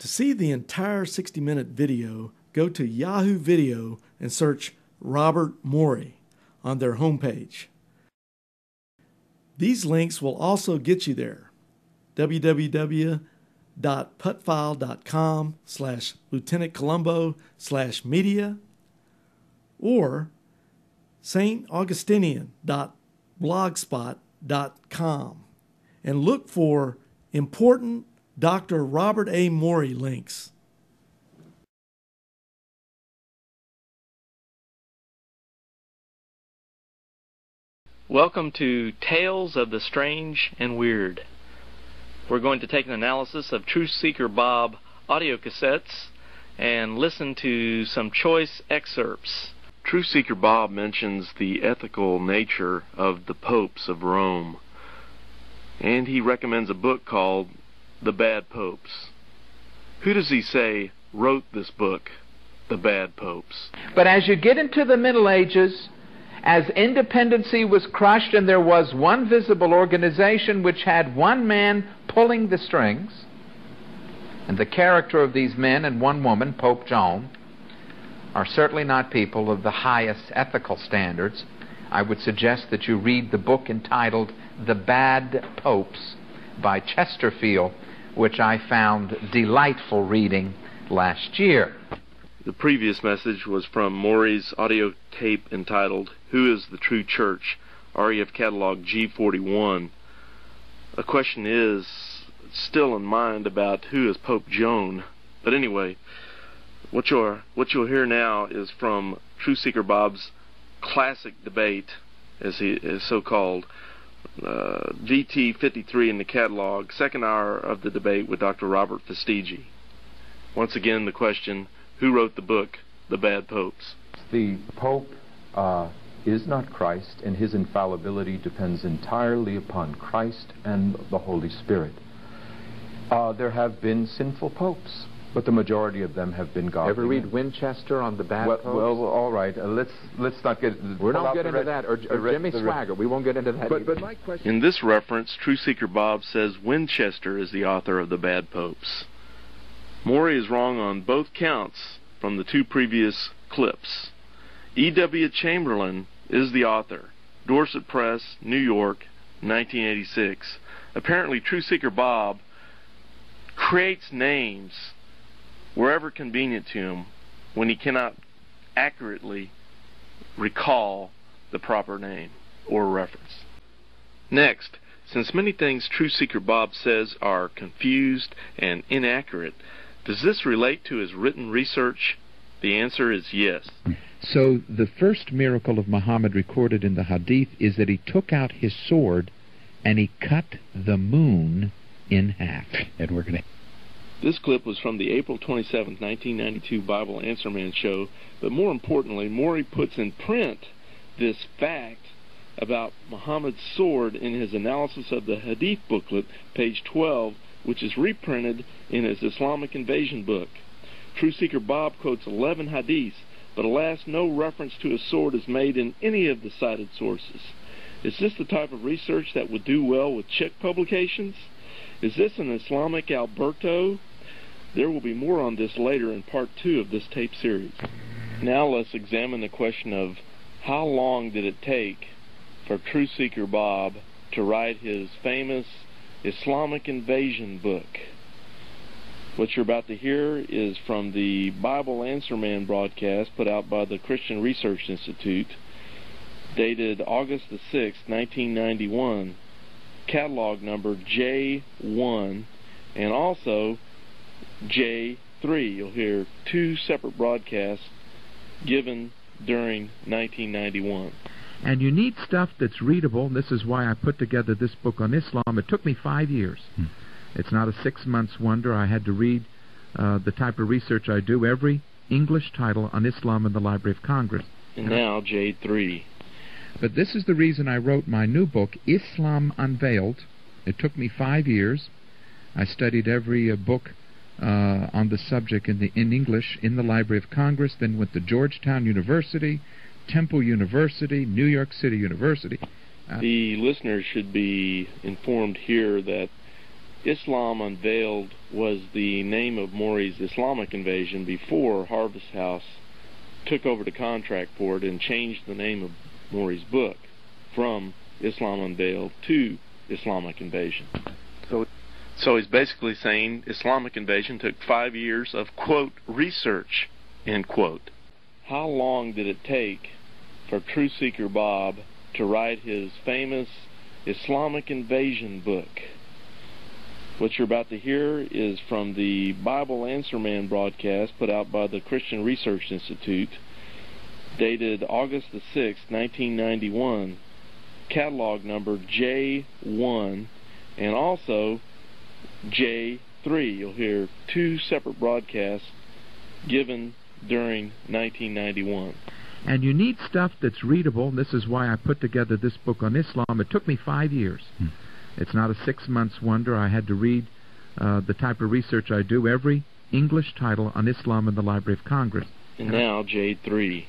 To see the entire 60-minute video, go to Yahoo Video and search Robert Morey on their homepage. These links will also get you there. www.putfile.com/lieutenantcolumbo/media or staugustinian.blogspot.com and look for important Dr. Robert A. Morey links. Welcome to Tales of the Strange and Weird. We're going to take an analysis of Truth Seeker Bob audio cassettes and listen to some choice excerpts. Truth Seeker Bob mentions the ethical nature of the popes of Rome, and he recommends a book called The Bad Popes. Who does he say wrote this book, The Bad Popes? But as you get into the Middle Ages, as independency was crushed and there was one visible organization which had one man pulling the strings, and the character of these men and one woman, Pope Joan, are certainly not people of the highest ethical standards. I would suggest that you read the book entitled The Bad Popes by Chesterfield, which I found delightful reading last year. The previous message was from Morey's audio tape entitled Who is the True Church? REF Catalog G41. A question is still in mind about who is Pope Joan. But anyway, what you'll hear now is from Truth Seeker Bob's classic debate, as he is so called, DT53 in the catalog, second hour of the debate with Dr. Robert Festigi. Once again, the question: who wrote the book, The Bad Popes? The Pope is not Christ, and his infallibility depends entirely upon Christ and the Holy Spirit. There have been sinful popes, but the majority of them have been godly. Ever read Winchester on the bad popes? Well, all right. Let's not get. We don't get into that, or Jimmy Swaggart. We won't get into that. But my question. In this reference, Truth Seeker Bob says Winchester is the author of The Bad Popes. Morey is wrong on both counts from the two previous clips. E.W. Chamberlain is the author. Dorset Press, New York, 1986. Apparently, Truth Seeker Bob creates names wherever convenient to him when he cannot accurately recall the proper name or reference. Next, since many things Truth Seeker Bob says are confused and inaccurate, does this relate to his written research? The answer is yes. So the first miracle of Muhammad recorded in the Hadith is that he took out his sword and he cut the moon in half. And we're going to... This clip was from the April 27, 1992 Bible Answer Man show, but more importantly, Morey puts in print this fact about Muhammad's sword in his analysis of the Hadith booklet, page 12, which is reprinted in his Islamic Invasion book. Truth Seeker Bob quotes 11 hadiths, but alas, no reference to a sword is made in any of the cited sources. Is this the type of research that would do well with Czech publications? Is this an Islamic Alberto? There will be more on this later in part 2 of this tape series. Now let's examine the question of how long did it take for Truth Seeker Bob to write his famous Islamic Invasion book. What you're about to hear is from the Bible Answer Man broadcast put out by the Christian Research Institute, dated August the 6th, 1991, catalog number J1, and also J3. You'll hear two separate broadcasts given during 1991. And you need stuff that's readable, and this is why I put together this book on Islam. It took me 5 years. It's not a 6 months wonder. I had to read the type of research I do, every English title on Islam in the Library of Congress. And now J3. But this is the reason I wrote my new book, Islam Unveiled. It took me 5 years. I studied every book on the subject in English in the Library of Congress, then went to Georgetown University, Temple University, New York City University. The listeners should be informed here that Islam Unveiled was the name of Morey's Islamic Invasion before Harvest House took over the contract for it and changed the name of Morey's book from Islam Unveiled to Islamic Invasion. So he's basically saying Islamic Invasion took 5 years of, quote, research, end quote. How long did it take for Truth Seeker Bob to write his famous Islamic Invasion book? What you're about to hear is from the Bible Answer Man broadcast put out by the Christian Research Institute, dated August the 6th, 1991, catalog number J1, and also J3. You'll hear two separate broadcasts given during 1991. And you need stuff that's readable, and this is why I put together this book on Islam. It took me 5 years. It's not a 6 months wonder. I had to read the type of research I do, every English title on Islam in the Library of Congress. And now J3.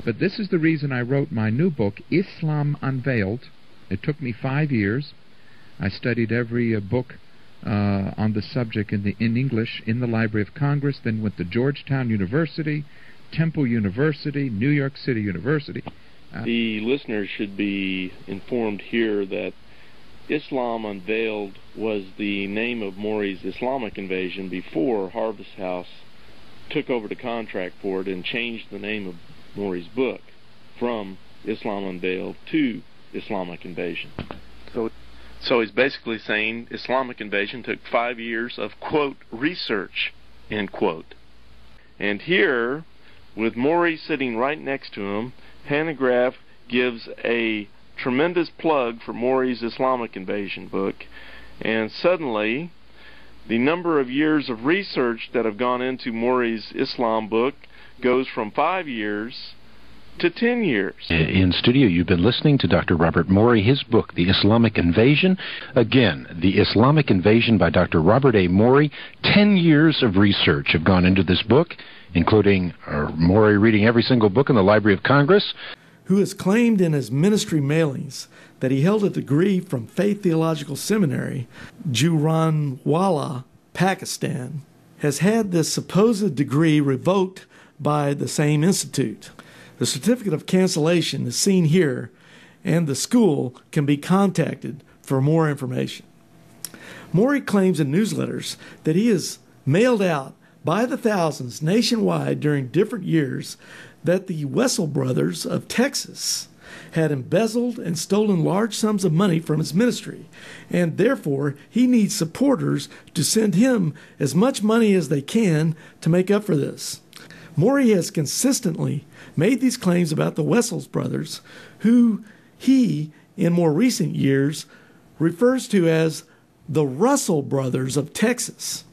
But this is the reason I wrote my new book, Islam Unveiled. It took me 5 years. I studied every book on the subject in English in the Library of Congress, then went to Georgetown University, Temple University, New York City University. The listeners should be informed here that Islam Unveiled was the name of Morey's Islamic Invasion before Harvest House took over the contract for it and changed the name of Morey's book from Islam Unveiled to Islamic Invasion. So he's basically saying Islamic Invasion took 5 years of, quote, research, end quote. And here, with Morey sitting right next to him, Hanegraaff gives a tremendous plug for Morey's Islamic Invasion book, and suddenly the number of years of research that have gone into Morey's Islam book goes from 5 years to 10 years. In studio, you've been listening to Dr. Robert Morey, his book, The Islamic Invasion. Again, The Islamic Invasion by Dr. Robert A. Morey. 10 years of research have gone into this book, including Morey reading every single book in the Library of Congress. Who has claimed in his ministry mailings that he held a degree from Faith Theological Seminary, Gujranwala, Pakistan, has had this supposed degree revoked by the same institute. The certificate of cancellation is seen here, and the school can be contacted for more information. Morey claims in newsletters that he has mailed out by the thousands nationwide during different years that the Wessel brothers of Texas had embezzled and stolen large sums of money from his ministry, and therefore he needs supporters to send him as much money as they can to make up for this. Morey has consistently made these claims about the Wessels brothers, who he, in more recent years, refers to as the Russell brothers of Texas.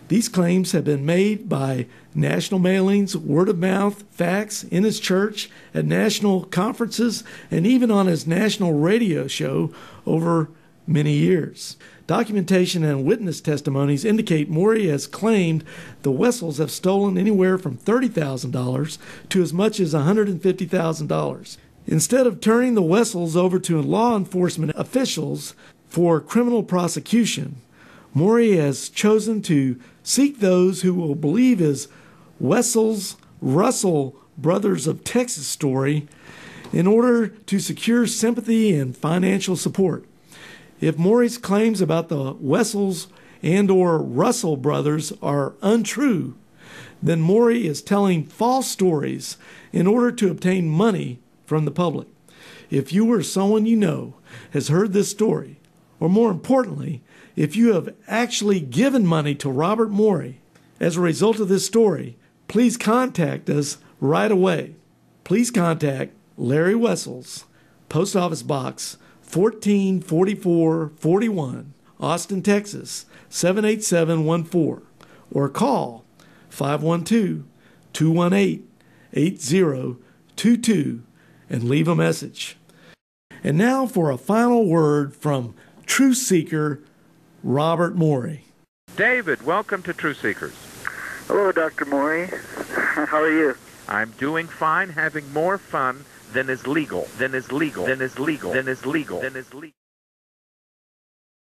These claims have been made by national mailings, word of mouth, facts, in his church, at national conferences, and even on his national radio show over many years. Documentation and witness testimonies indicate Morey has claimed the Wessels have stolen anywhere from $30,000 to as much as $150,000. Instead of turning the Wessels over to law enforcement officials for criminal prosecution, Morey has chosen to seek those who will believe his Wessels-Russell brothers of Texas story in order to secure sympathy and financial support. If Morey's claims about the Wessels and or Russell brothers are untrue, then Morey is telling false stories in order to obtain money from the public. If you or someone you know has heard this story, or more importantly, if you have actually given money to Robert Morey as a result of this story, please contact us right away. Please contact Larry Wessels, Post Office Box 144441, Austin, Texas 78714, or call 512-218-8022 and leave a message. And now for a final word from Truth Seeker Robert Morey. David, welcome to Truth Seekers. Hello, Dr. Morey. How are you? I'm doing fine, having more fun than is legal.